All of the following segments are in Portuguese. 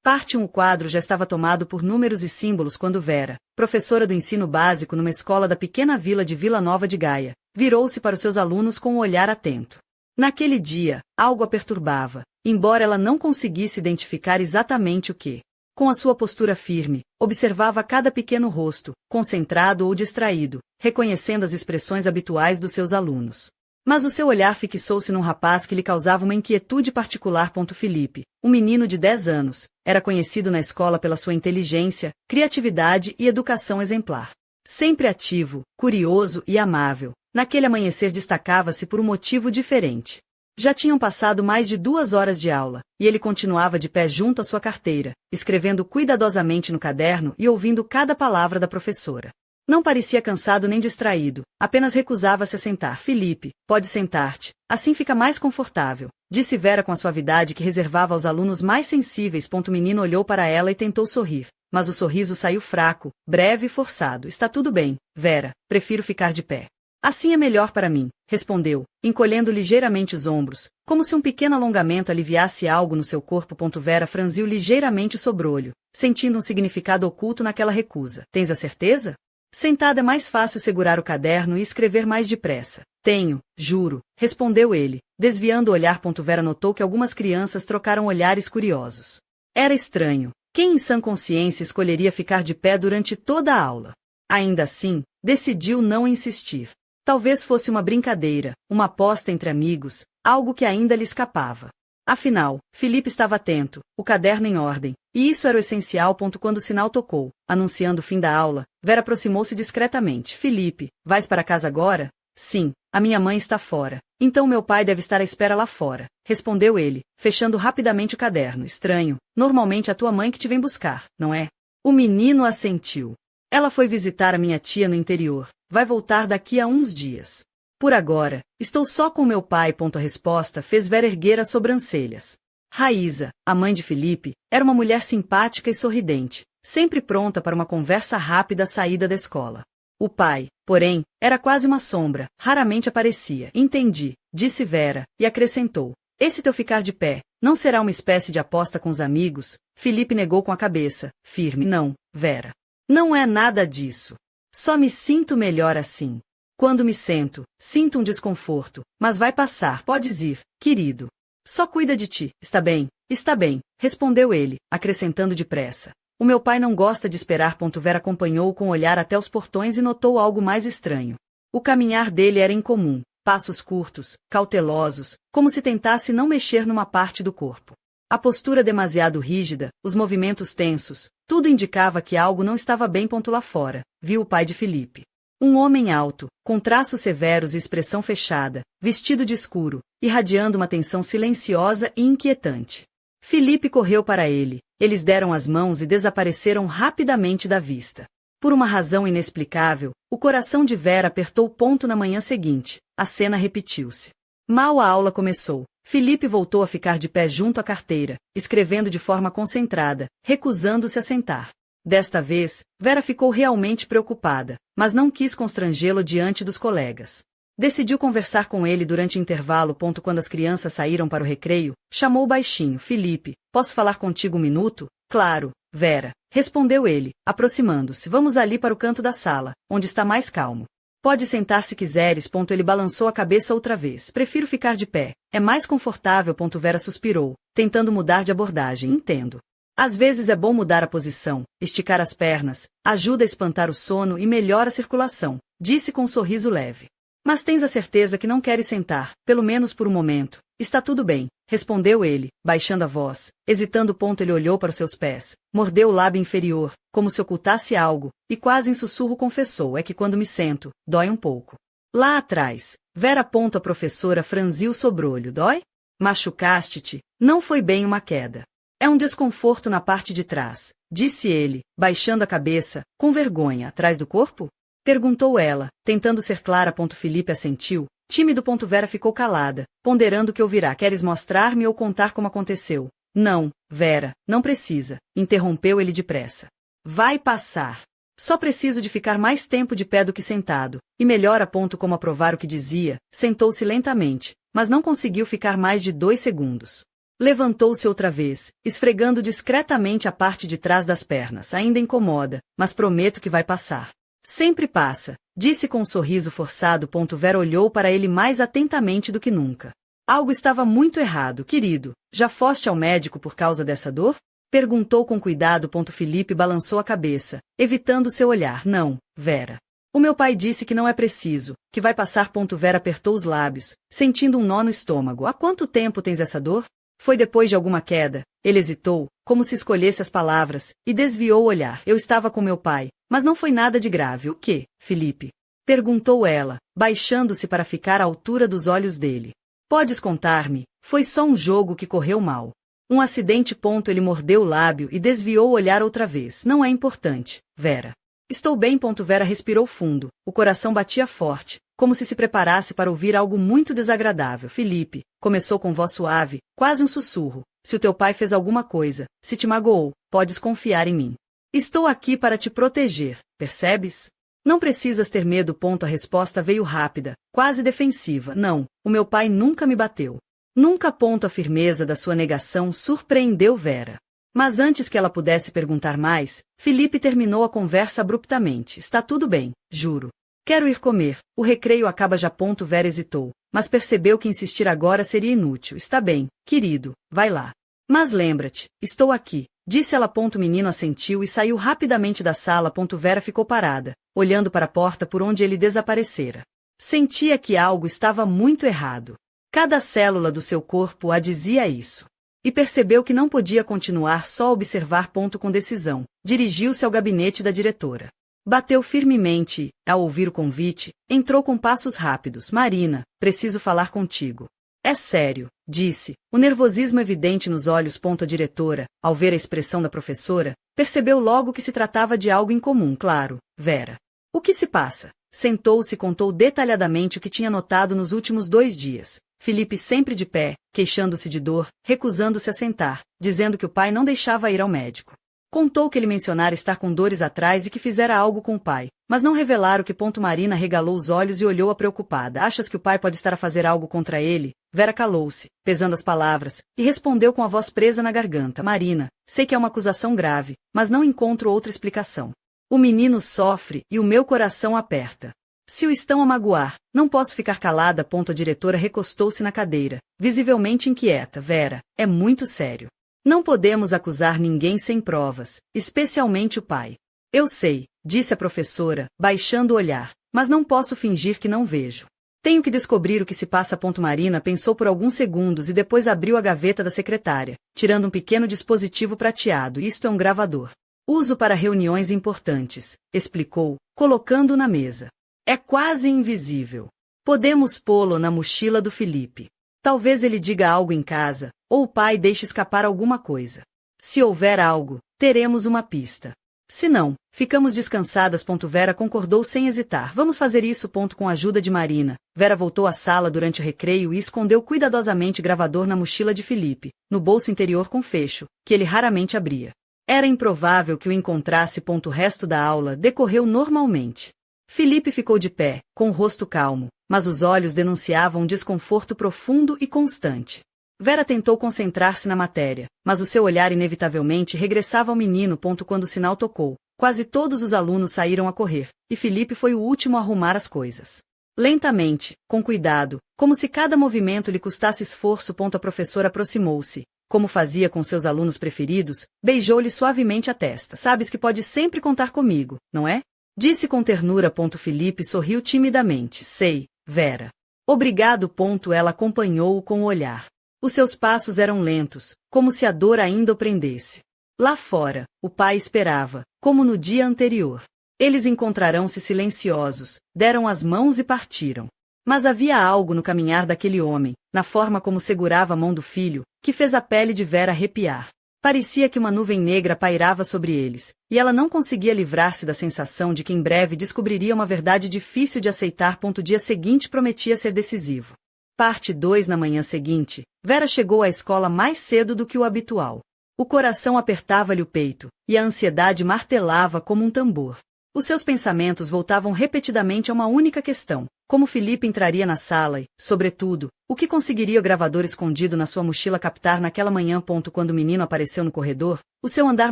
Parte 1. O quadro já estava tomado por números e símbolos quando Vera, professora do ensino básico numa escola da pequena vila de Vila Nova de Gaia, virou-se para os seus alunos com um olhar atento. Naquele dia, algo a perturbava, embora ela não conseguisse identificar exatamente o que. Com a sua postura firme, observava cada pequeno rosto, concentrado ou distraído, reconhecendo as expressões habituais dos seus alunos. Mas o seu olhar fixou-se num rapaz que lhe causava uma inquietude particular. Felipe, um menino de 10 anos, era conhecido na escola pela sua inteligência, criatividade e educação exemplar. Sempre ativo, curioso e amável, naquele amanhecer destacava-se por um motivo diferente. Já tinham passado mais de 2 horas de aula, e ele continuava de pé junto à sua carteira, escrevendo cuidadosamente no caderno e ouvindo cada palavra da professora. Não parecia cansado nem distraído, apenas recusava-se a sentar. Felipe, pode sentar-te, assim fica mais confortável, disse Vera com a suavidade que reservava aos alunos mais sensíveis. O menino olhou para ela e tentou sorrir, mas o sorriso saiu fraco, breve e forçado. Está tudo bem, Vera, prefiro ficar de pé. Assim é melhor para mim, respondeu, encolhendo ligeiramente os ombros, como se um pequeno alongamento aliviasse algo no seu corpo. Vera franziu ligeiramente o sobrolho, sentindo um significado oculto naquela recusa. Tens a certeza? Sentada é mais fácil segurar o caderno e escrever mais depressa. Tenho, juro, respondeu ele, desviando o olhar. Vera notou que algumas crianças trocaram olhares curiosos. Era estranho. Quem em sã consciência escolheria ficar de pé durante toda a aula? Ainda assim, decidiu não insistir. Talvez fosse uma brincadeira, uma aposta entre amigos, algo que ainda lhe escapava. Afinal, Felipe estava atento, o caderno em ordem, e isso era o essencial. Quando o sinal tocou, anunciando o fim da aula, Vera aproximou-se discretamente. Felipe, vais para casa agora? Sim, a minha mãe está fora. Então meu pai deve estar à espera lá fora, respondeu ele, fechando rapidamente o caderno. Estranho, normalmente é a tua mãe que te vem buscar, não é? O menino assentiu. Ela foi visitar a minha tia no interior, vai voltar daqui a uns dias. Por agora, estou só com meu pai. A resposta fez Vera erguer as sobrancelhas. Raíza, a mãe de Felipe, era uma mulher simpática e sorridente, sempre pronta para uma conversa rápida à saída da escola. O pai, porém, era quase uma sombra, raramente aparecia. Entendi, disse Vera, e acrescentou. Esse teu ficar de pé, não será uma espécie de aposta com os amigos? Felipe negou com a cabeça, firme. Não, Vera. Não é nada disso. Só me sinto melhor assim. Quando me sento, sinto um desconforto, mas vai passar. Podes ir, querido. Só cuida de ti, está bem? Está bem, respondeu ele, acrescentando depressa. O meu pai não gosta de esperar. Vera acompanhou-o com o olhar até os portões e notou algo mais estranho. O caminhar dele era incomum, passos curtos, cautelosos, como se tentasse não mexer numa parte do corpo. A postura demasiado rígida, os movimentos tensos, tudo indicava que algo não estava bem. Lá fora, viu o pai de Felipe. Um homem alto, com traços severos e expressão fechada, vestido de escuro, irradiando uma tensão silenciosa e inquietante. Felipe correu para ele, eles deram as mãos e desapareceram rapidamente da vista. Por uma razão inexplicável, o coração de Vera apertou. Na manhã seguinte, a cena repetiu-se. Mal a aula começou, Felipe voltou a ficar de pé junto à carteira, escrevendo de forma concentrada, recusando-se a sentar. Desta vez, Vera ficou realmente preocupada, mas não quis constrangê-lo diante dos colegas. Decidiu conversar com ele durante o intervalo. Quando as crianças saíram para o recreio, chamou baixinho. Felipe, posso falar contigo um minuto? Claro, Vera, respondeu ele, aproximando-se. Vamos ali para o canto da sala, onde está mais calmo. Pode sentar se quiseres. Ele balançou a cabeça outra vez. Prefiro ficar de pé, é mais confortável. Vera suspirou, tentando mudar de abordagem. Entendo. Às vezes é bom mudar a posição, esticar as pernas, ajuda a espantar o sono e melhora a circulação, disse com um sorriso leve. Mas tens a certeza que não queres sentar, pelo menos por um momento? Está tudo bem, respondeu ele, baixando a voz, hesitando. Ele olhou para os seus pés, mordeu o lábio inferior, como se ocultasse algo, e quase em sussurro confessou. É que quando me sento, dói um pouco. Lá atrás, Vera. A professora franziu o sobrolho. Dói? Machucaste-te? Não foi bem uma queda. É um desconforto na parte de trás, disse ele, baixando a cabeça, com vergonha. Atrás do corpo? Perguntou ela, tentando ser clara. Felipe assentiu, tímido. Vera ficou calada, ponderando o que ouvirá. Queres mostrar-me ou contar como aconteceu? Não, Vera, não precisa, interrompeu ele depressa. Vai passar. Só preciso de ficar mais tempo de pé do que sentado, e melhor. Como aprovar o que dizia, sentou-se lentamente, mas não conseguiu ficar mais de 2 segundos. Levantou-se outra vez, esfregando discretamente a parte de trás das pernas. Ainda incomoda, mas prometo que vai passar. Sempre passa, disse com um sorriso forçado. Vera olhou para ele mais atentamente do que nunca. Algo estava muito errado, querido. Já foste ao médico por causa dessa dor? Perguntou com cuidado. Felipe balançou a cabeça, evitando seu olhar. Não, Vera. O meu pai disse que não é preciso, que vai passar. Vera apertou os lábios, sentindo um nó no estômago. Há quanto tempo tens essa dor? Foi depois de alguma queda. Ele hesitou, como se escolhesse as palavras, e desviou o olhar. Eu estava com meu pai, mas não foi nada de grave. O quê, Felipe? Perguntou ela, baixando-se para ficar à altura dos olhos dele. Podes contar-me, foi só um jogo que correu mal. Um acidente. Ele mordeu o lábio e desviou o olhar outra vez. Não é importante, Vera. Estou bem. Vera respirou fundo, o coração batia forte, como se preparasse para ouvir algo muito desagradável. Felipe, começou com voz suave, quase um sussurro. Se o teu pai fez alguma coisa, se te magoou, podes confiar em mim. Estou aqui para te proteger, percebes? Não precisas ter medo. A resposta veio rápida, quase defensiva. Não, o meu pai nunca me bateu. Nunca. A firmeza da sua negação surpreendeu Vera. Mas antes que ela pudesse perguntar mais, Felipe terminou a conversa abruptamente. Está tudo bem, juro. Quero ir comer, o recreio acaba já. Vera hesitou, mas percebeu que insistir agora seria inútil. Está bem, querido, vai lá. Mas lembra-te, estou aqui, disse ela. O menino assentiu e saiu rapidamente da sala. Vera ficou parada, olhando para a porta por onde ele desaparecera. Sentia que algo estava muito errado. Cada célula do seu corpo a dizia isso. E percebeu que não podia continuar só a observar. Com decisão, dirigiu-se ao gabinete da diretora. Bateu firmemente e, ao ouvir o convite, entrou com passos rápidos. Marina, preciso falar contigo. É sério, disse, o nervosismo evidente nos olhos. A diretora, ao ver a expressão da professora, percebeu logo que se tratava de algo incomum. Claro, Vera. O que se passa? Sentou-se e contou detalhadamente o que tinha notado nos últimos 2 dias. Felipe sempre de pé, queixando-se de dor, recusando-se a sentar, dizendo que o pai não deixava ir ao médico. Contou que ele mencionara estar com dores atrás e que fizera algo com o pai, mas não revelar o que. Marina regalou os olhos e olhou-a preocupada. Achas que o pai pode estar a fazer algo contra ele? Vera calou-se, pesando as palavras, e respondeu com a voz presa na garganta. Marina, sei que é uma acusação grave, mas não encontro outra explicação. O menino sofre e o meu coração aperta. Se o estão a magoar, não posso ficar calada. A diretora recostou-se na cadeira, visivelmente inquieta. Vera, é muito sério. Não podemos acusar ninguém sem provas, especialmente o pai. Eu sei, disse a professora, baixando o olhar, mas não posso fingir que não vejo. Tenho que descobrir o que se passa. Marina pensou por alguns segundos e depois abriu a gaveta da secretária, tirando um pequeno dispositivo prateado. Isto é um gravador. Uso para reuniões importantes, explicou, colocando na mesa. É quase invisível. Podemos pô-lo na mochila do Felipe. Talvez ele diga algo em casa, ou o pai deixe escapar alguma coisa. Se houver algo, teremos uma pista. Se não, ficamos descansadas. Vera concordou sem hesitar. Vamos fazer isso. Com a ajuda de Marina, Vera voltou à sala durante o recreio e escondeu cuidadosamente o gravador na mochila de Felipe, no bolso interior com fecho, que ele raramente abria. Era improvável que o encontrasse. O resto da aula decorreu normalmente. Felipe ficou de pé, com o rosto calmo, mas os olhos denunciavam um desconforto profundo e constante. Vera tentou concentrar-se na matéria, mas o seu olhar inevitavelmente regressava ao menino. Quando o sinal tocou, quase todos os alunos saíram a correr, e Felipe foi o último a arrumar as coisas. Lentamente, com cuidado, como se cada movimento lhe custasse esforço. A professora aproximou-se, como fazia com seus alunos preferidos, beijou-lhe suavemente a testa. Sabes que pode sempre contar comigo, não é? Disse com ternura. Felipe sorriu timidamente. Sei, Vera. Obrigado. Ela acompanhou-o com o olhar. Os seus passos eram lentos, como se a dor ainda o prendesse. Lá fora, o pai esperava, como no dia anterior. Eles encontrarão-se silenciosos, deram as mãos e partiram. Mas havia algo no caminhar daquele homem, na forma como segurava a mão do filho, que fez a pele de Vera arrepiar. Parecia que uma nuvem negra pairava sobre eles, e ela não conseguia livrar-se da sensação de que em breve descobriria uma verdade difícil de aceitar. O dia seguinte prometia ser decisivo. Parte 2. Na manhã seguinte, Vera chegou à escola mais cedo do que o habitual. O coração apertava-lhe o peito, e a ansiedade martelava como um tambor. Os seus pensamentos voltavam repetidamente a uma única questão: como Felipe entraria na sala e, sobretudo, o que conseguiria o gravador escondido na sua mochila captar naquela manhã. Quando o menino apareceu no corredor, o seu andar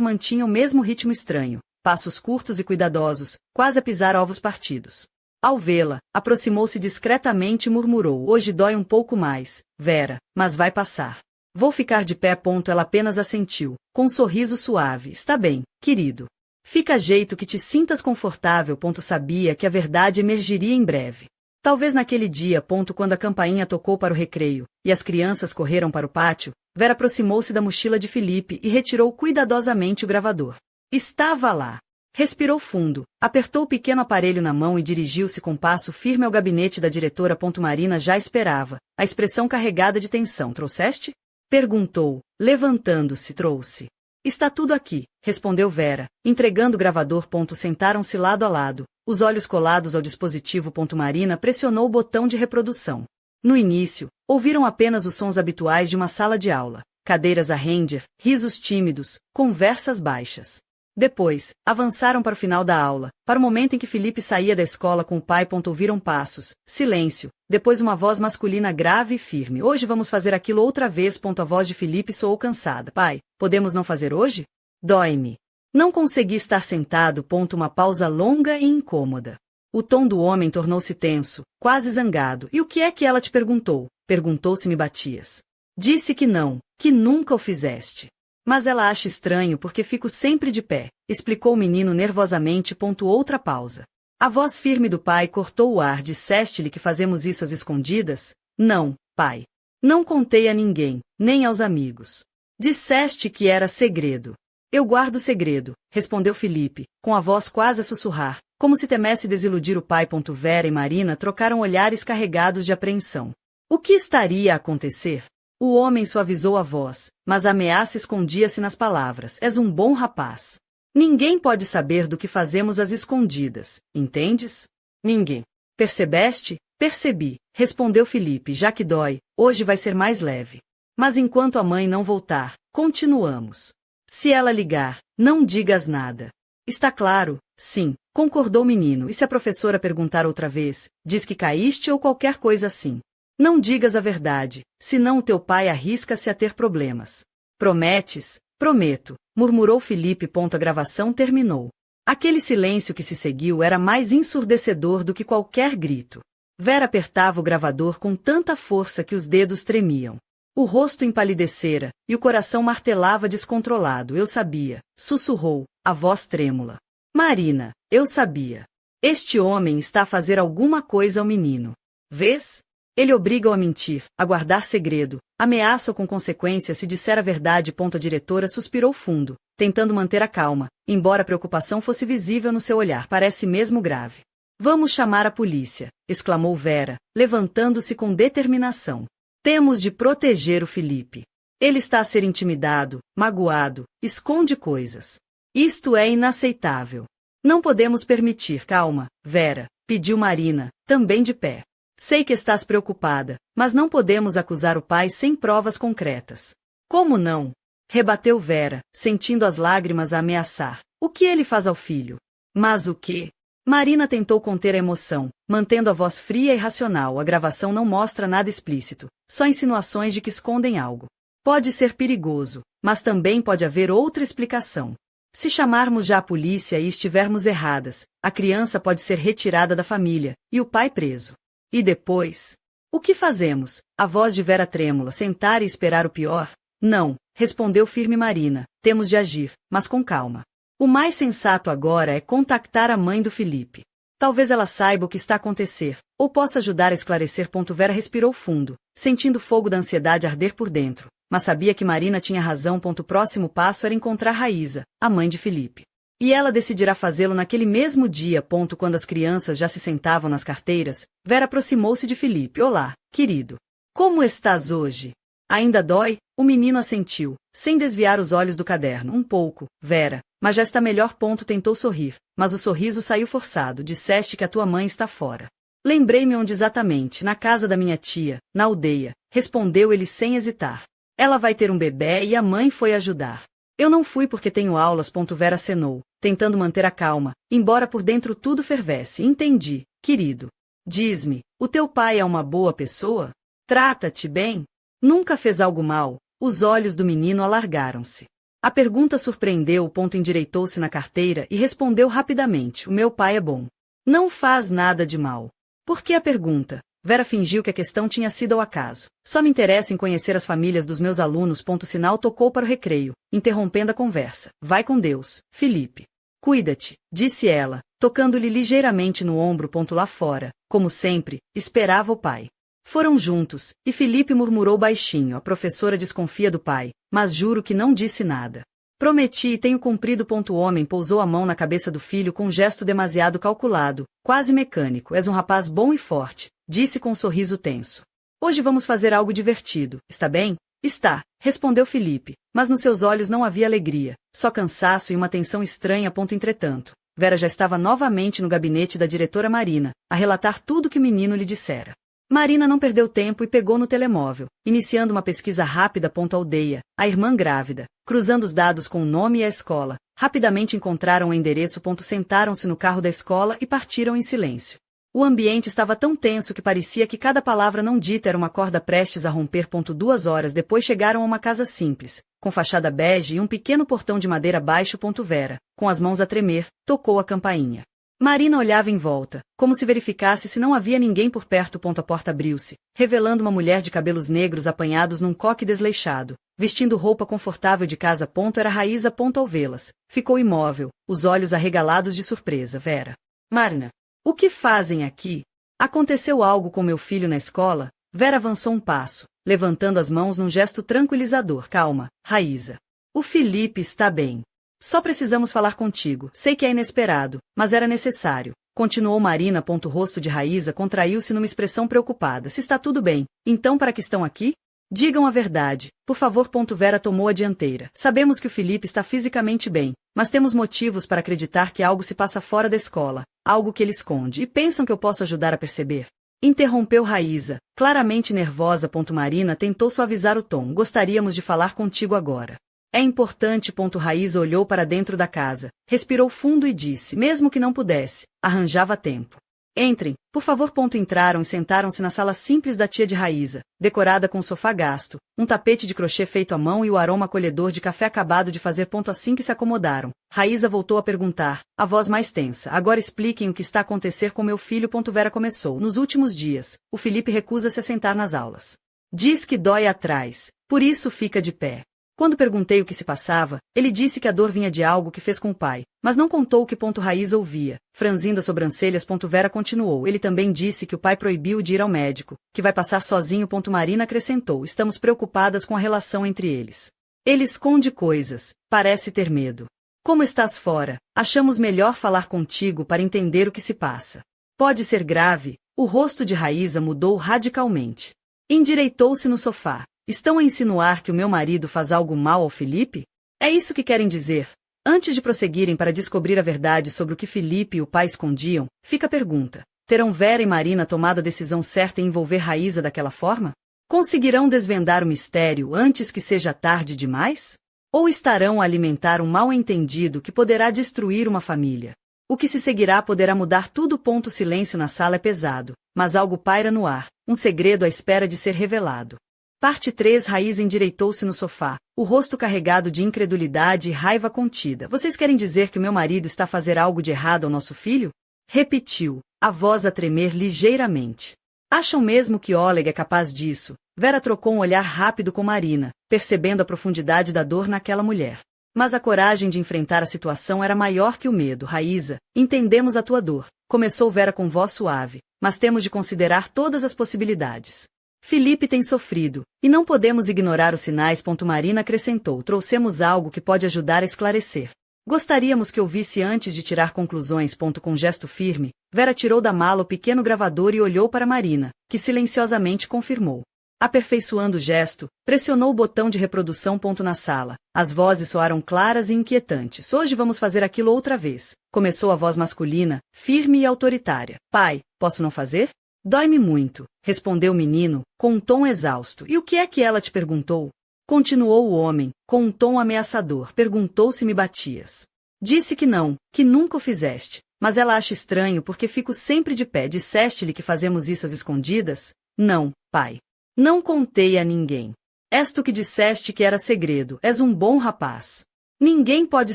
mantinha o mesmo ritmo estranho, passos curtos e cuidadosos, quase a pisar ovos partidos. Ao vê-la, aproximou-se discretamente e murmurou: hoje dói um pouco mais, Vera, mas vai passar. Vou ficar de pé. Ela apenas assentiu, com um sorriso suave. Está bem, querido. Fica a jeito que te sintas confortável. Sabia que a verdade emergiria em breve. Talvez naquele dia. Quando a campainha tocou para o recreio, e as crianças correram para o pátio, Vera aproximou-se da mochila de Felipe e retirou cuidadosamente o gravador. Estava lá. Respirou fundo, apertou o pequeno aparelho na mão e dirigiu-se com passo firme ao gabinete da diretora. Marina já esperava, a expressão carregada de tensão. Trouxeste? Perguntou, levantando-se. Trouxe. Está tudo aqui, respondeu Vera, entregando o gravador. Sentaram-se lado a lado, os olhos colados ao dispositivo. Marina pressionou o botão de reprodução. No início, ouviram apenas os sons habituais de uma sala de aula: cadeiras a render, risos tímidos, conversas baixas. Depois, avançaram para o final da aula, para o momento em que Felipe saía da escola com o pai. Ouviram passos, silêncio, depois uma voz masculina grave e firme: hoje vamos fazer aquilo outra vez. A voz de Felipe soou cansada. Pai, podemos não fazer hoje? Dói-me. Não consegui estar sentado. Uma pausa longa e incômoda. O tom do homem tornou-se tenso, quase zangado. E o que é que ela te perguntou? Perguntou se me batias. Disse que não, que nunca o fizeste. Mas ela acha estranho porque fico sempre de pé, explicou o menino nervosamente. Outra pausa. A voz firme do pai cortou o ar. Disseste-lhe que fazemos isso às escondidas? Não, pai. Não contei a ninguém, nem aos amigos. Disseste que era segredo. Eu guardo segredo, respondeu Felipe, com a voz quase a sussurrar, como se temesse desiludir o pai. Vera e Marina trocaram olhares carregados de apreensão. O que estaria a acontecer? O homem suavizou a voz, mas a ameaça escondia-se nas palavras. És um bom rapaz. Ninguém pode saber do que fazemos às escondidas, entendes? Ninguém. Percebeste? Percebi, respondeu Felipe. Já que dói, hoje vai ser mais leve. Mas enquanto a mãe não voltar, continuamos. Se ela ligar, não digas nada. Está claro? Sim, concordou o menino. E se a professora perguntar outra vez, diz que caíste ou qualquer coisa assim. Não digas a verdade, senão o teu pai arrisca-se a ter problemas. Prometes? Prometo, murmurou Felipe. A gravação terminou. Aquele silêncio que se seguiu era mais ensurdecedor do que qualquer grito. Vera apertava o gravador com tanta força que os dedos tremiam. O rosto empalidecera, e o coração martelava descontrolado. Eu sabia, sussurrou, a voz trêmula. Marina, eu sabia. Este homem está a fazer alguma coisa ao menino. Vês? Ele obriga-o a mentir, a guardar segredo, ameaça-o com consequências se disser a verdade. A diretora suspirou fundo, tentando manter a calma, embora a preocupação fosse visível no seu olhar. Parece mesmo grave. Vamos chamar a polícia, exclamou Vera, levantando-se com determinação. Temos de proteger o Felipe. Ele está a ser intimidado, magoado, esconde coisas. Isto é inaceitável. Não podemos permitir. Calma, Vera, pediu Marina, também de pé. Sei que estás preocupada, mas não podemos acusar o pai sem provas concretas. Como não? Rebateu Vera, sentindo as lágrimas a ameaçar. O que ele faz ao filho? Mas o quê? Marina tentou conter a emoção, mantendo a voz fria e racional. A gravação não mostra nada explícito, só insinuações de que escondem algo. Pode ser perigoso, mas também pode haver outra explicação. Se chamarmos já a polícia e estivermos erradas, a criança pode ser retirada da família, e o pai preso. E depois? O que fazemos? A voz de Vera trêmula. Sentar e esperar o pior? Não, respondeu firme Marina. Temos de agir, mas com calma. O mais sensato agora é contactar a mãe do Felipe. Talvez ela saiba o que está a acontecer, ou possa ajudar a esclarecer. Vera respirou fundo, sentindo o fogo da ansiedade arder por dentro, mas sabia que Marina tinha razão. O próximo passo era encontrar Raíza, a mãe de Felipe. E ela decidirá fazê-lo naquele mesmo dia. Quando as crianças já se sentavam nas carteiras, Vera aproximou-se de Felipe. Olá, querido. Como estás hoje? Ainda dói? O menino assentiu, sem desviar os olhos do caderno. Um pouco, Vera, mas já está melhor. Tentou sorrir, mas o sorriso saiu forçado. Disseste que a tua mãe está fora. Lembrei-me onde exatamente. Na casa da minha tia, na aldeia, respondeu ele sem hesitar. Ela vai ter um bebê e a mãe foi ajudar. Eu não fui porque tenho aulas. Vera acenou, tentando manter a calma, embora por dentro tudo fervesse. Entendi, querido. Diz-me, o teu pai é uma boa pessoa? Trata-te bem? Nunca fez algo mal? Os olhos do menino alargaram-se. A pergunta surpreendeu. Endireitou-se na carteira e respondeu rapidamente: o meu pai é bom. Não faz nada de mal. Por que a pergunta? Vera fingiu que a questão tinha sido ao acaso. Só me interessa em conhecer as famílias dos meus alunos. Sinal tocou para o recreio, interrompendo a conversa. Vai com Deus, Felipe. Cuida-te, disse ela, tocando-lhe ligeiramente no ombro. Lá fora, como sempre, esperava o pai. Foram juntos, e Felipe murmurou baixinho: a professora desconfia do pai, mas juro que não disse nada. Prometi e tenho cumprido. O homem pousou a mão na cabeça do filho com um gesto demasiado calculado, quase mecânico. És um rapaz bom e forte, disse com um sorriso tenso. Hoje vamos fazer algo divertido, está bem? Está, respondeu Felipe, mas nos seus olhos não havia alegria, só cansaço e uma tensão estranha. Entretanto, Vera já estava novamente no gabinete da diretora Marina, a relatar tudo que o menino lhe dissera. Marina não perdeu tempo e pegou no telemóvel, iniciando uma pesquisa rápida. Aldeia, a irmã grávida, cruzando os dados com o nome e a escola. Rapidamente encontraram o endereço. Sentaram-se no carro da escola e partiram em silêncio. O ambiente estava tão tenso que parecia que cada palavra não dita era uma corda prestes a romper. 2 horas depois chegaram a uma casa simples, com fachada bege e um pequeno portão de madeira baixo. Vera, com as mãos a tremer, tocou a campainha. Marina olhava em volta, como se verificasse se não havia ninguém por perto. A porta abriu-se, revelando uma mulher de cabelos negros apanhados num coque desleixado, vestindo roupa confortável de casa. Era Raíza. Ao vê-las, ficou imóvel, os olhos arregalados de surpresa. Vera. Marina. O que fazem aqui? Aconteceu algo com meu filho na escola? Vera avançou um passo, levantando as mãos num gesto tranquilizador. Calma, Raíza. O Felipe está bem. Só precisamos falar contigo. Sei que é inesperado, mas era necessário. Continuou Marina. O rosto de Raíza contraiu-se numa expressão preocupada. Se está tudo bem, então para que estão aqui? Digam a verdade, por favor. Vera tomou a dianteira. Sabemos que o Felipe está fisicamente bem, mas temos motivos para acreditar que algo se passa fora da escola, algo que ele esconde, e pensam que eu posso ajudar a perceber. Interrompeu Raíza, claramente nervosa. Marina tentou suavizar o tom. Gostaríamos de falar contigo agora. É importante. Raíza olhou para dentro da casa, respirou fundo e disse, mesmo que não pudesse, arranjava tempo. Entrem, por favor. Entraram e sentaram-se na sala simples da tia de Raíza, decorada com sofá gasto, um tapete de crochê feito à mão e o aroma acolhedor de café acabado de fazer. Assim que se acomodaram, Raíza voltou a perguntar, a voz mais tensa: agora expliquem o que está a acontecer com meu filho. Vera começou. Nos últimos dias, o Felipe recusa-se a sentar nas aulas. Diz que dói atrás, por isso fica de pé. Quando perguntei o que se passava, ele disse que a dor vinha de algo que fez com o pai, mas não contou o que. Raíza ouvia, franzindo as sobrancelhas. Vera continuou. Ele também disse que o pai proibiu de ir ao médico, que vai passar sozinho. Marina acrescentou. Estamos preocupadas com a relação entre eles. Ele esconde coisas, parece ter medo. Como estás fora, achamos melhor falar contigo para entender o que se passa. Pode ser grave. O rosto de Raíza mudou radicalmente. Endireitou-se no sofá. Estão a insinuar que o meu marido faz algo mal ao Felipe? É isso que querem dizer? Antes de prosseguirem para descobrir a verdade sobre o que Felipe e o pai escondiam, fica a pergunta. Terão Vera e Marina tomado a decisão certa em envolver Raíza daquela forma? Conseguirão desvendar o mistério antes que seja tarde demais? Ou estarão a alimentar um mal-entendido que poderá destruir uma família? O que se seguirá poderá mudar tudo. Silêncio na sala é pesado, mas algo paira no ar, um segredo à espera de ser revelado. Parte 3. Raíza endireitou-se no sofá, o rosto carregado de incredulidade e raiva contida. Vocês querem dizer que o meu marido está a fazer algo de errado ao nosso filho? Repetiu, a voz a tremer ligeiramente. Acham mesmo que Oleg é capaz disso? Vera trocou um olhar rápido com Marina, percebendo a profundidade da dor naquela mulher. Mas a coragem de enfrentar a situação era maior que o medo. Raíza, entendemos a tua dor, começou Vera com voz suave, mas temos de considerar todas as possibilidades. Felipe tem sofrido, e não podemos ignorar os sinais. Marina acrescentou. Trouxemos algo que pode ajudar a esclarecer. Gostaríamos que ouvisse antes de tirar conclusões. Com gesto firme, Vera tirou da mala o pequeno gravador e olhou para Marina, que silenciosamente confirmou. Aperfeiçoando o gesto, pressionou o botão de reprodução. Na sala, as vozes soaram claras e inquietantes. Hoje vamos fazer aquilo outra vez. Começou a voz masculina, firme e autoritária. Pai, posso não fazer? Dói-me muito, respondeu o menino, com um tom exausto. E o que é que ela te perguntou? Continuou o homem, com um tom ameaçador. Perguntou se me batias. Disse que não, que nunca o fizeste, mas ela acha estranho porque fico sempre de pé. Disseste-lhe que fazemos isso às escondidas? Não, pai. Não contei a ninguém. És tu que disseste que era segredo. És um bom rapaz. Ninguém pode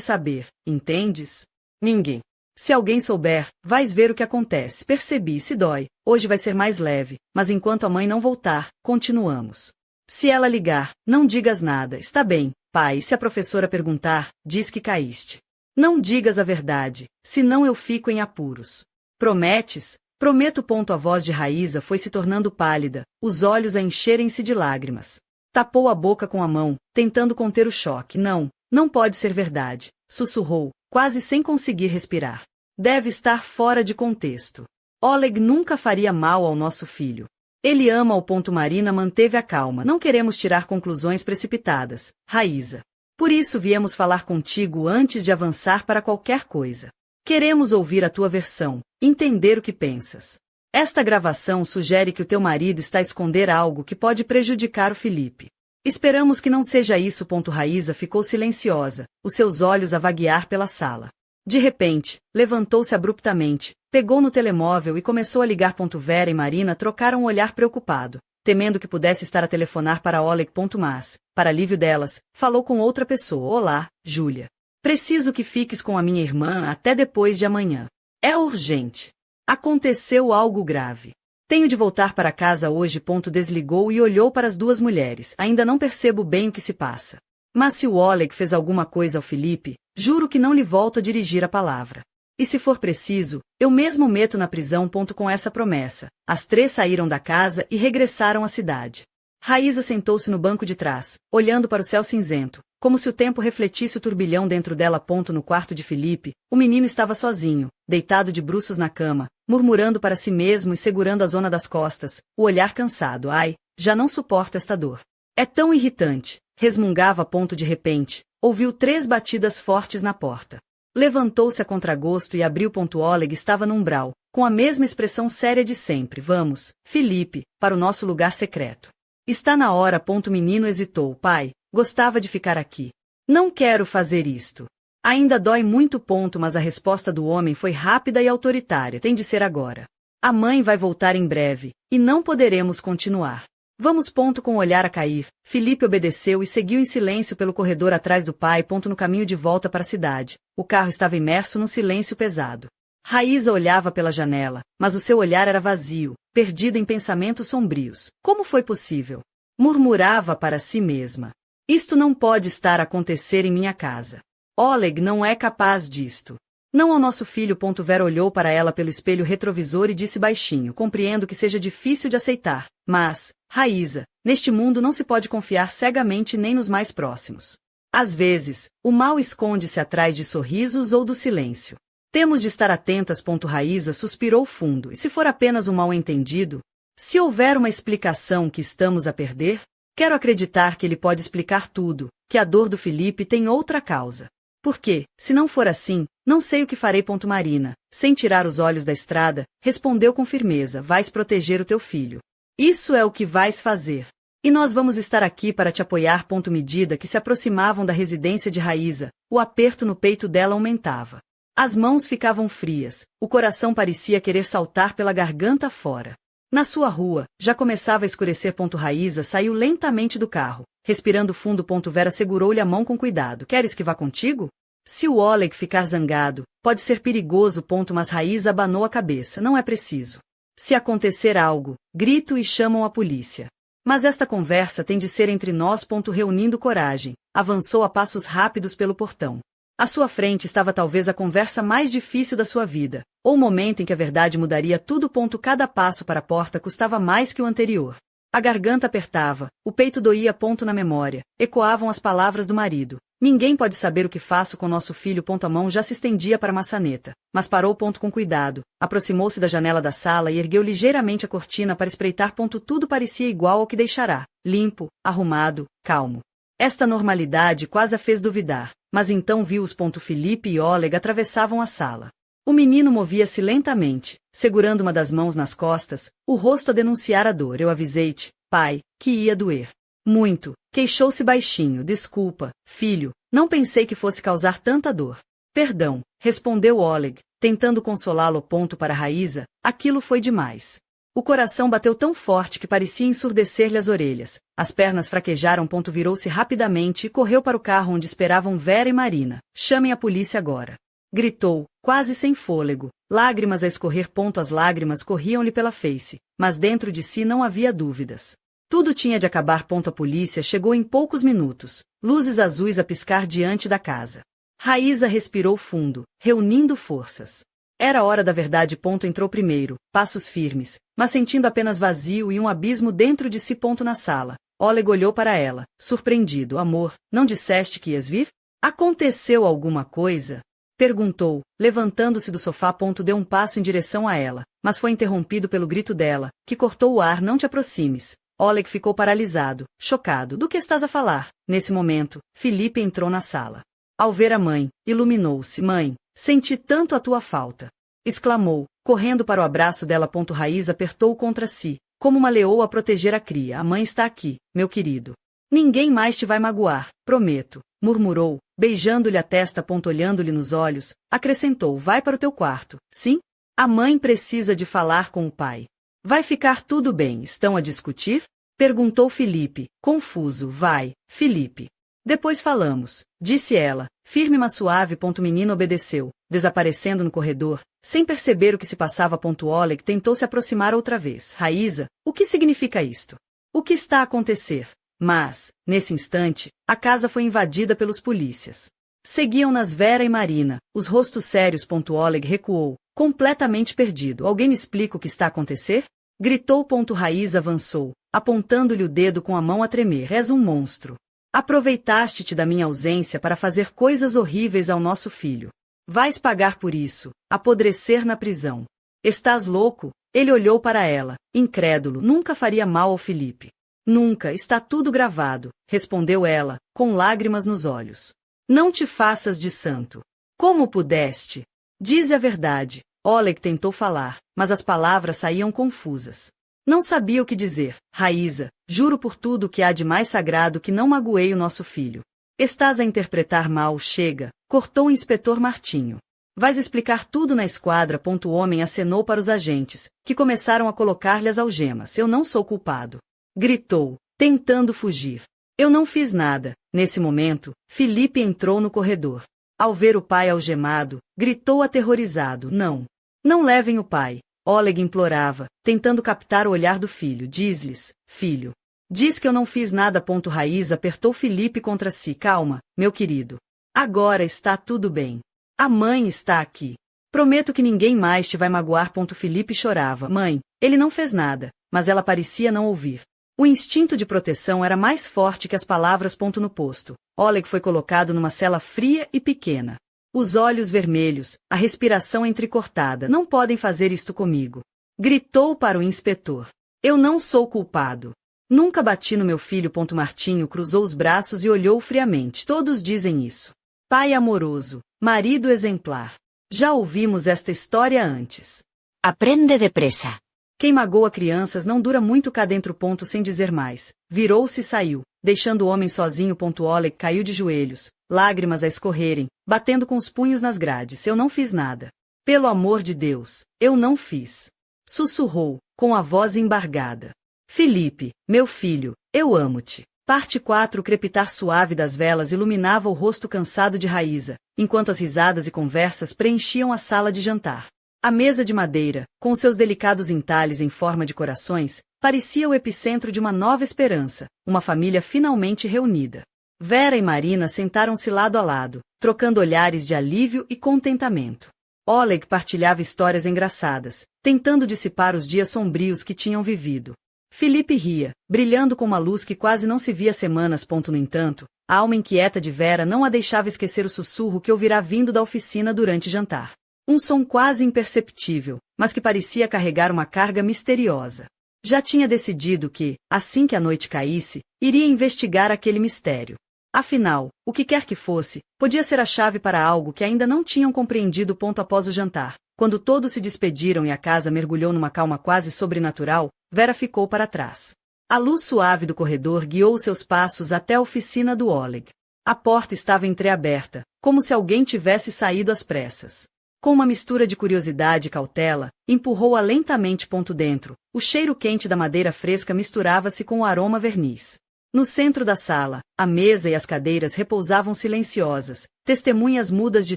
saber, entendes? Ninguém. Se alguém souber, vais ver o que acontece. Percebi, se dói. Hoje vai ser mais leve, mas enquanto a mãe não voltar, continuamos. Se ela ligar, não digas nada. Está bem, pai. Se a professora perguntar, diz que caíste. Não digas a verdade, senão eu fico em apuros. Prometes? Prometo. A voz de Raíza foi se tornando pálida, os olhos a encherem-se de lágrimas. Tapou a boca com a mão, tentando conter o choque. Não pode ser verdade, sussurrou, quase sem conseguir respirar. Deve estar fora de contexto. Oleg nunca faria mal ao nosso filho. Ele ama-o. Marina manteve a calma. Não queremos tirar conclusões precipitadas, Raíza. Por isso viemos falar contigo antes de avançar para qualquer coisa. Queremos ouvir a tua versão, entender o que pensas. Esta gravação sugere que o teu marido está a esconder algo que pode prejudicar o Felipe. Esperamos que não seja isso. Raíza ficou silenciosa, os seus olhos a vaguear pela sala. De repente, levantou-se abruptamente, pegou no telemóvel e começou a ligar. Vera e Marina trocaram um olhar preocupado, temendo que pudesse estar a telefonar para Oleg. Mas, para alívio delas, falou com outra pessoa. Olá, Júlia. Preciso que fiques com a minha irmã até depois de amanhã. É urgente. Aconteceu algo grave. Tenho de voltar para casa hoje. Desligou e olhou para as duas mulheres. Ainda não percebo bem o que se passa. Mas se o Oleg fez alguma coisa ao Felipe, juro que não lhe volto a dirigir a palavra. E se for preciso, eu mesmo meto na prisão. Com essa promessa, as três saíram da casa e regressaram à cidade. Raíza sentou-se no banco de trás, olhando para o céu cinzento, como se o tempo refletisse o turbilhão dentro dela. No quarto de Felipe, o menino estava sozinho, deitado de bruços na cama, murmurando para si mesmo e segurando a zona das costas, o olhar cansado. Ai, já não suporto esta dor. É tão irritante, resmungava. De repente, ouviu 3 batidas fortes na porta. Levantou-se a contragosto e abriu. Oleg estava no umbral, com a mesma expressão séria de sempre. Vamos, Felipe, para o nosso lugar secreto. Está na hora. O menino hesitou. Pai, gostava de ficar aqui. Não quero fazer isto. Ainda dói muito. Mas a resposta do homem foi rápida e autoritária. Tem de ser agora. A mãe vai voltar em breve, e não poderemos continuar. Vamos. Com o olhar a cair, Felipe obedeceu e seguiu em silêncio pelo corredor atrás do pai. No caminho de volta para a cidade, o carro estava imerso num silêncio pesado. Raíza olhava pela janela, mas o seu olhar era vazio, perdido em pensamentos sombrios. Como foi possível? Murmurava para si mesma. Isto não pode estar a acontecer em minha casa. Oleg não é capaz disto. Não ao nosso filho. Vera olhou para ela pelo espelho retrovisor e disse baixinho. Compreendo que seja difícil de aceitar, mas, Raíza, neste mundo não se pode confiar cegamente nem nos mais próximos. Às vezes, o mal esconde-se atrás de sorrisos ou do silêncio. Temos de estar atentas. Raíza suspirou fundo. E se for apenas um mal-entendido? Se houver uma explicação que estamos a perder? Quero acreditar que ele pode explicar tudo, que a dor do Felipe tem outra causa. Porque, se não for assim, não sei o que farei. Marina, sem tirar os olhos da estrada, respondeu com firmeza. Vais proteger o teu filho. Isso é o que vais fazer. E nós vamos estar aqui para te apoiar. Medida que se aproximavam da residência de Raíza, o aperto no peito dela aumentava. As mãos ficavam frias, o coração parecia querer saltar pela garganta fora. Na sua rua, já começava a escurecer. Raíza saiu lentamente do carro, respirando fundo. Vera segurou-lhe a mão com cuidado. Queres que vá contigo? Se o Oleg ficar zangado, pode ser perigoso. Mas Raíza abanou a cabeça. Não é preciso. Se acontecer algo, grito e chamam a polícia. Mas esta conversa tem de ser entre nós. Reunindo coragem, avançou a passos rápidos pelo portão. À sua frente estava talvez a conversa mais difícil da sua vida, ou o momento em que a verdade mudaria tudo. Cada passo para a porta custava mais que o anterior. A garganta apertava, o peito doía. Na memória, ecoavam as palavras do marido. Ninguém pode saber o que faço com nosso filho. A mão já se estendia para a maçaneta, mas parou. Com cuidado, aproximou-se da janela da sala e ergueu ligeiramente a cortina para espreitar. Tudo parecia igual ao que deixará, limpo, arrumado, calmo. Esta normalidade quase a fez duvidar, mas então viu-os. Felipe e Oleg atravessavam a sala. O menino movia-se lentamente, segurando uma das mãos nas costas, o rosto a denunciar a dor. Eu avisei-te, pai, que ia doer. Muito, queixou-se baixinho. Desculpa, filho, não pensei que fosse causar tanta dor. Perdão, respondeu Oleg, tentando consolá-lo. Para Raíza, aquilo foi demais. O coração bateu tão forte que parecia ensurdecer-lhe as orelhas. As pernas fraquejaram. Virou-se rapidamente e correu para o carro onde esperavam Vera e Marina. Chamem a polícia agora. Gritou, quase sem fôlego, lágrimas a escorrer. As lágrimas corriam-lhe pela face, mas dentro de si não havia dúvidas. Tudo tinha de acabar. A polícia chegou em poucos minutos, luzes azuis a piscar diante da casa. Raíza respirou fundo, reunindo forças. Era hora da verdade. Entrou primeiro, passos firmes, mas sentindo apenas vazio e um abismo dentro de si. Na sala, Oleg olhou para ela, surpreendido. Amor, não disseste que ias vir? Aconteceu alguma coisa? Perguntou, levantando-se do sofá. Deu um passo em direção a ela, mas foi interrompido pelo grito dela, que cortou o ar. Não te aproximes. Oleg ficou paralisado, chocado. Do que estás a falar? Nesse momento, Filipe entrou na sala. Ao ver a mãe, iluminou-se. Mãe, senti tanto a tua falta! Exclamou, correndo para o abraço dela. Raíza apertou-o contra si, como uma leoa a proteger a cria. A mãe está aqui, meu querido. Ninguém mais te vai magoar, prometo, murmurou, beijando-lhe a testa. Olhando-lhe nos olhos, acrescentou. Vai para o teu quarto, sim? A mãe precisa de falar com o pai. Vai ficar tudo bem. Estão a discutir? Perguntou Filipe, confuso. Vai, Filipe. Depois falamos, disse ela, firme mas suave. O menino obedeceu, desaparecendo no corredor, sem perceber o que se passava. Oleg tentou se aproximar outra vez. Raíza, o que significa isto? O que está a acontecer? Mas, nesse instante, a casa foi invadida pelos polícias. Seguiam-nas Vera e Marina, os rostos sérios. Oleg recuou, completamente perdido. Alguém me explica o que está a acontecer? Gritou. Raíza avançou, apontando-lhe o dedo com a mão a tremer. És um monstro. Aproveitaste-te da minha ausência para fazer coisas horríveis ao nosso filho. Vais pagar por isso, apodrecer na prisão. Estás louco? Ele olhou para ela, incrédulo. Nunca faria mal ao Filipe. Nunca, está tudo gravado, respondeu ela, com lágrimas nos olhos. Não te faças de santo. Como pudeste? Dize a verdade. Oleg tentou falar, mas as palavras saíam confusas. Não sabia o que dizer. Raíza, juro por tudo que há de mais sagrado que não magoei o nosso filho. Estás a interpretar mal. Chega, cortou o inspetor Martinho. Vais explicar tudo na esquadra. O homem acenou para os agentes, que começaram a colocar-lhe as algemas. Eu não sou culpado. Gritou, tentando fugir. Eu não fiz nada. Nesse momento, Filipe entrou no corredor. Ao ver o pai algemado, gritou aterrorizado. Não. Não levem o pai. Oleg implorava, tentando captar o olhar do filho. Diz-lhes, filho. Diz que eu não fiz nada. Raíza apertou Filipe contra si. Calma, meu querido. Agora está tudo bem. A mãe está aqui. Prometo que ninguém mais te vai magoar. Filipe chorava. Mãe, ele não fez nada, mas ela parecia não ouvir. O instinto de proteção era mais forte que as palavras. No posto, Oleg foi colocado numa cela fria e pequena. Os olhos vermelhos, a respiração entrecortada. Não podem fazer isto comigo. Gritou para o inspetor. Eu não sou culpado. Nunca bati no meu filho. Martinho cruzou os braços e olhou friamente. Todos dizem isso. Pai amoroso, marido exemplar. Já ouvimos esta história antes. Aprende depressa. Quem magoa crianças não dura muito cá dentro. Sem dizer mais, virou-se e saiu, deixando o homem sozinho. Oleg caiu de joelhos, lágrimas a escorrerem, batendo com os punhos nas grades. Eu não fiz nada. Pelo amor de Deus, eu não fiz. Sussurrou, com a voz embargada. Filipe, meu filho, eu amo-te. Parte 4. O crepitar suave das velas iluminava o rosto cansado de Raíza, enquanto as risadas e conversas preenchiam a sala de jantar. A mesa de madeira, com seus delicados entalhes em forma de corações, parecia o epicentro de uma nova esperança, uma família finalmente reunida. Vera e Marina sentaram-se lado a lado, trocando olhares de alívio e contentamento. Oleg partilhava histórias engraçadas, tentando dissipar os dias sombrios que tinham vivido. Filipe ria, brilhando com uma luz que quase não se via há semanas. No entanto, a alma inquieta de Vera não a deixava esquecer o sussurro que ouvirá vindo da oficina durante jantar. Um som quase imperceptível, mas que parecia carregar uma carga misteriosa. Já tinha decidido que, assim que a noite caísse, iria investigar aquele mistério. Afinal, o que quer que fosse, podia ser a chave para algo que ainda não tinham compreendido. Após o jantar, quando todos se despediram e a casa mergulhou numa calma quase sobrenatural, Vera ficou para trás. A luz suave do corredor guiou seus passos até a oficina do Oleg. A porta estava entreaberta, como se alguém tivesse saído às pressas. Com uma mistura de curiosidade e cautela, empurrou-a lentamente dentro. O cheiro quente da madeira fresca misturava-se com o aroma verniz. No centro da sala, a mesa e as cadeiras repousavam silenciosas, testemunhas mudas de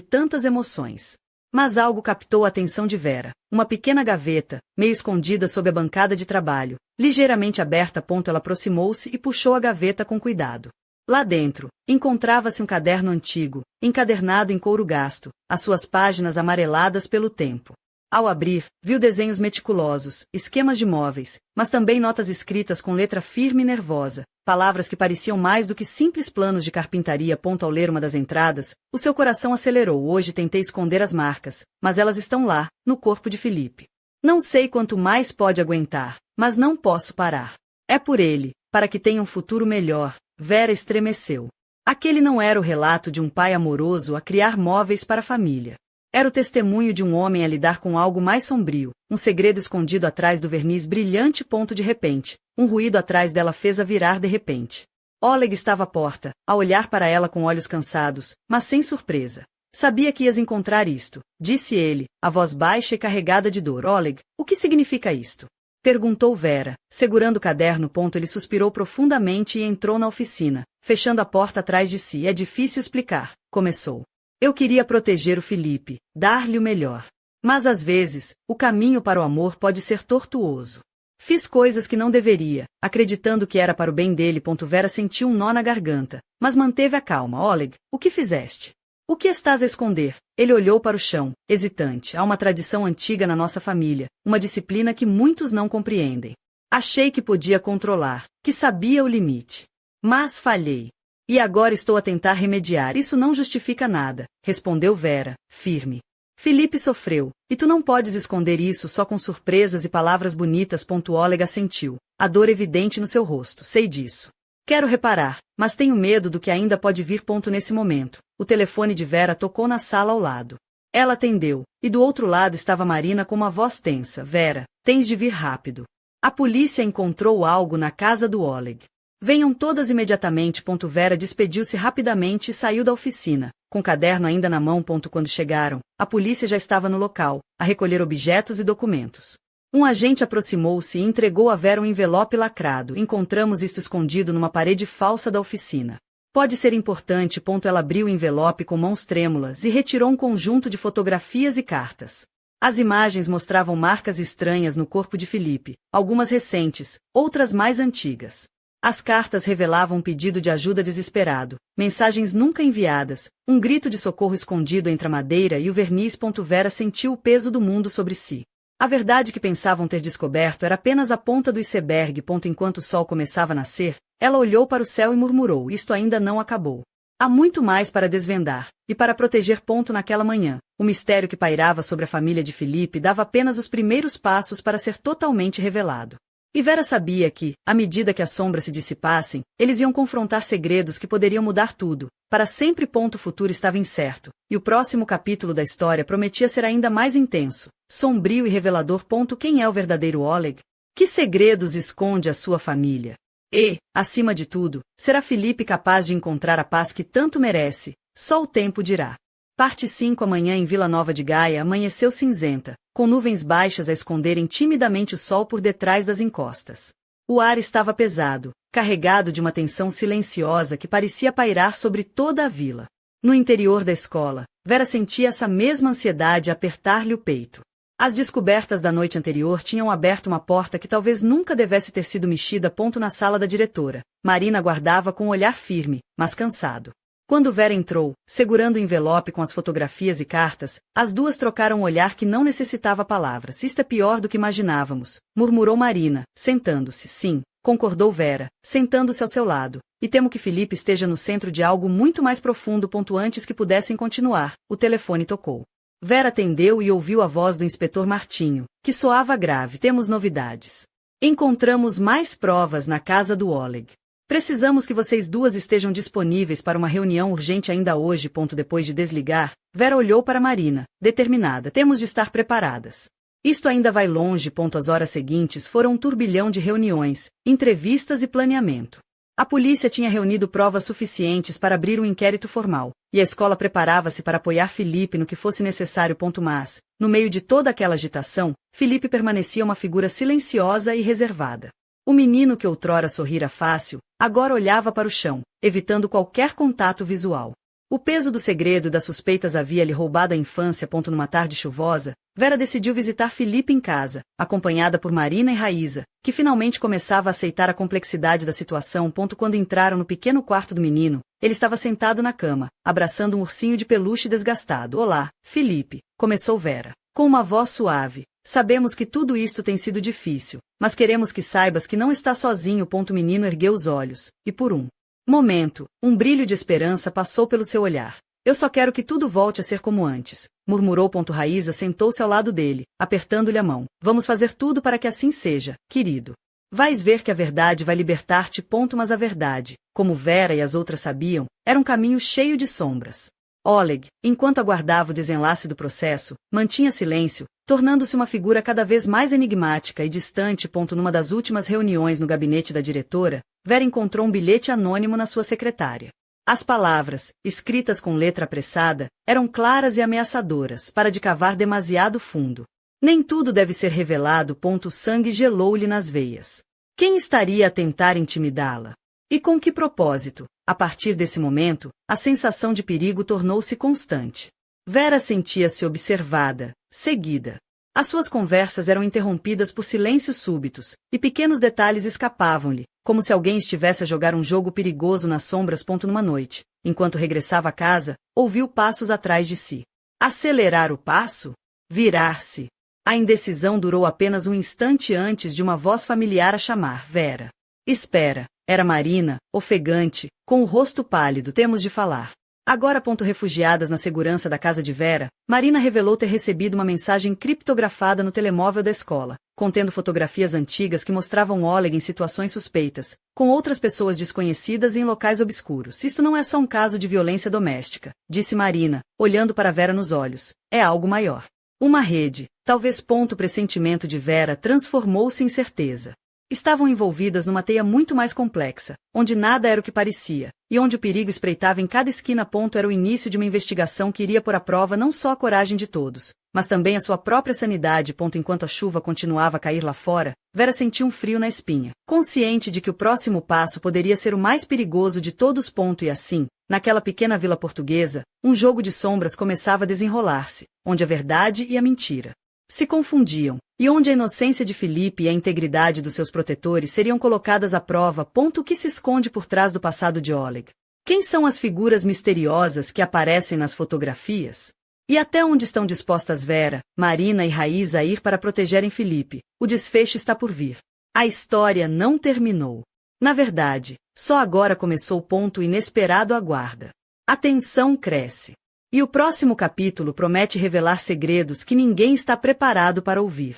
tantas emoções. Mas algo captou a atenção de Vera. Uma pequena gaveta, meio escondida sob a bancada de trabalho, ligeiramente aberta. Ela aproximou-se e puxou a gaveta com cuidado. Lá dentro, encontrava-se um caderno antigo, encadernado em couro gasto, as suas páginas amareladas pelo tempo. Ao abrir, viu desenhos meticulosos, esquemas de móveis, mas também notas escritas com letra firme e nervosa, palavras que pareciam mais do que simples planos de carpintaria. Ao ler uma das entradas, o seu coração acelerou. Hoje tentei esconder as marcas, mas elas estão lá, no corpo de Felipe. Não sei quanto mais pode aguentar, mas não posso parar. É por ele, para que tenha um futuro melhor. Vera estremeceu. Aquele não era o relato de um pai amoroso a criar móveis para a família. Era o testemunho de um homem a lidar com algo mais sombrio, um segredo escondido atrás do verniz brilhante. De repente, um ruído atrás dela fez-a virar de repente. Oleg estava à porta, a olhar para ela com olhos cansados, mas sem surpresa. Sabia que ias encontrar isto, disse ele, a voz baixa e carregada de dor. Oleg, o que significa isto? Perguntou Vera, segurando o caderno. Ele suspirou profundamente e entrou na oficina, fechando a porta atrás de si. É difícil explicar, começou. Eu queria proteger o Felipe, dar-lhe o melhor. Mas às vezes, o caminho para o amor pode ser tortuoso. Fiz coisas que não deveria, acreditando que era para o bem dele. Vera sentiu um nó na garganta, mas manteve a calma. Oleg, o que fizeste? O que estás a esconder? Ele olhou para o chão, hesitante. Há uma tradição antiga na nossa família, uma disciplina que muitos não compreendem. Achei que podia controlar, que sabia o limite. Mas falhei. E agora estou a tentar remediar. Isso não justifica nada, respondeu Vera, firme. Felipe sofreu, e tu não podes esconder isso só com surpresas e palavras bonitas. Oleg assentiu, a dor evidente no seu rosto. Sei disso. Quero reparar, mas tenho medo do que ainda pode vir. Nesse momento, o telefone de Vera tocou na sala ao lado. Ela atendeu, e do outro lado estava Marina com uma voz tensa. Vera, tens de vir rápido. A polícia encontrou algo na casa do Oleg. Venham todas imediatamente. Vera despediu-se rapidamente e saiu da oficina, com o caderno ainda na mão. Quando chegaram, a polícia já estava no local, a recolher objetos e documentos. Um agente aproximou-se e entregou a Vera um envelope lacrado. Encontramos isto escondido numa parede falsa da oficina. Pode ser importante. Ela abriu o envelope com mãos trêmulas e retirou um conjunto de fotografias e cartas. As imagens mostravam marcas estranhas no corpo de Felipe, algumas recentes, outras mais antigas. As cartas revelavam um pedido de ajuda desesperado, mensagens nunca enviadas, um grito de socorro escondido entre a madeira e o verniz. Vera sentiu o peso do mundo sobre si. A verdade que pensavam ter descoberto era apenas a ponta do iceberg. Enquanto o sol começava a nascer, ela olhou para o céu e murmurou: isto ainda não acabou. Há muito mais para desvendar, e para proteger. Naquela manhã, o mistério que pairava sobre a família de Felipe dava apenas os primeiros passos para ser totalmente revelado. E Vera sabia que, à medida que as sombras se dissipassem, eles iam confrontar segredos que poderiam mudar tudo, para sempre. O futuro estava incerto, e o próximo capítulo da história prometia ser ainda mais intenso, sombrio e revelador. Quem é o verdadeiro Oleg? Que segredos esconde a sua família? E, acima de tudo, será Felipe capaz de encontrar a paz que tanto merece? Só o tempo dirá. Parte 5. Amanhã em Vila Nova de Gaia amanheceu cinzenta, com nuvens baixas a esconderem timidamente o sol por detrás das encostas. O ar estava pesado, carregado de uma tensão silenciosa que parecia pairar sobre toda a vila. No interior da escola, Vera sentia essa mesma ansiedade a apertar-lhe o peito. As descobertas da noite anterior tinham aberto uma porta que talvez nunca devesse ter sido mexida. Na sala da diretora, Marina aguardava com um olhar firme, mas cansado. Quando Vera entrou, segurando o envelope com as fotografias e cartas, as duas trocaram um olhar que não necessitava palavras. Isto é pior do que imaginávamos, murmurou Marina, sentando-se. Sim, concordou Vera, sentando-se ao seu lado. E temo que Felipe esteja no centro de algo muito mais profundo. Antes que pudessem continuar, o telefone tocou. Vera atendeu e ouviu a voz do inspetor Martinho, que soava grave. Temos novidades. Encontramos mais provas na casa do Oleg. Precisamos que vocês duas estejam disponíveis para uma reunião urgente ainda hoje. Depois de desligar, Vera olhou para Marina, determinada. Temos de estar preparadas. Isto ainda vai longe. As horas seguintes foram um turbilhão de reuniões, entrevistas e planeamento. A polícia tinha reunido provas suficientes para abrir um inquérito formal, e a escola preparava-se para apoiar Felipe no que fosse necessário. Mas, no meio de toda aquela agitação, Felipe permanecia uma figura silenciosa e reservada. O menino que outrora sorrira fácil, agora olhava para o chão, evitando qualquer contato visual. O peso do segredo e das suspeitas havia lhe roubado a infância. Numa tarde chuvosa, Vera decidiu visitar Felipe em casa, acompanhada por Marina e Raíza, que finalmente começava a aceitar a complexidade da situação. Quando entraram no pequeno quarto do menino, ele estava sentado na cama, abraçando um ursinho de peluche desgastado. Olá, Felipe, começou Vera, com uma voz suave. Sabemos que tudo isto tem sido difícil, mas queremos que saibas que não está sozinho. O menino ergueu os olhos, e por um momento, um brilho de esperança passou pelo seu olhar. Eu só quero que tudo volte a ser como antes, murmurou. Raíza sentou-se ao lado dele, apertando-lhe a mão. Vamos fazer tudo para que assim seja, querido. Vais ver que a verdade vai libertar-te. Mas a verdade, como Vera e as outras sabiam, era um caminho cheio de sombras. Oleg, enquanto aguardava o desenlace do processo, mantinha silêncio, tornando-se uma figura cada vez mais enigmática e distante. Numa das últimas reuniões no gabinete da diretora, Vera encontrou um bilhete anônimo na sua secretária. As palavras, escritas com letra apressada, eram claras e ameaçadoras, para de cavar demasiado fundo. Nem tudo deve ser revelado. O sangue gelou-lhe nas veias. Quem estaria a tentar intimidá-la? E com que propósito? A partir desse momento, a sensação de perigo tornou-se constante. Vera sentia-se observada, seguida. As suas conversas eram interrompidas por silêncios súbitos, e pequenos detalhes escapavam-lhe, como se alguém estivesse a jogar um jogo perigoso nas sombras. Numa noite, enquanto regressava a casa, ouviu passos atrás de si. Acelerar o passo? Virar-se. A indecisão durou apenas um instante antes de uma voz familiar a chamar. Vera. Espera. Era Marina, ofegante, com o rosto pálido. Temos de falar. Agora. Refugiadas na segurança da casa de Vera, Marina revelou ter recebido uma mensagem criptografada no telemóvel da escola, contendo fotografias antigas que mostravam Oleg em situações suspeitas, com outras pessoas desconhecidas e em locais obscuros. Isto não é só um caso de violência doméstica, disse Marina, olhando para Vera nos olhos. É algo maior. Uma rede, talvez. O pressentimento de Vera transformou-se em certeza. Estavam envolvidas numa teia muito mais complexa, onde nada era o que parecia, e onde o perigo espreitava em cada esquina. Era o início de uma investigação que iria pôr à prova não só a coragem de todos, mas também a sua própria sanidade. Enquanto a chuva continuava a cair lá fora, Vera sentiu um frio na espinha, consciente de que o próximo passo poderia ser o mais perigoso de todos. E assim, naquela pequena vila portuguesa, um jogo de sombras começava a desenrolar-se, onde a verdade e a mentira se confundiam, e onde a inocência de Felipe e a integridade dos seus protetores seriam colocadas à prova. O que se esconde por trás do passado de Oleg? Quem são as figuras misteriosas que aparecem nas fotografias? E até onde estão dispostas Vera, Marina e Raíza a ir para protegerem Felipe? O desfecho está por vir. A história não terminou. Na verdade, só agora começou. O inesperado aguarda. A tensão cresce. E o próximo capítulo promete revelar segredos que ninguém está preparado para ouvir.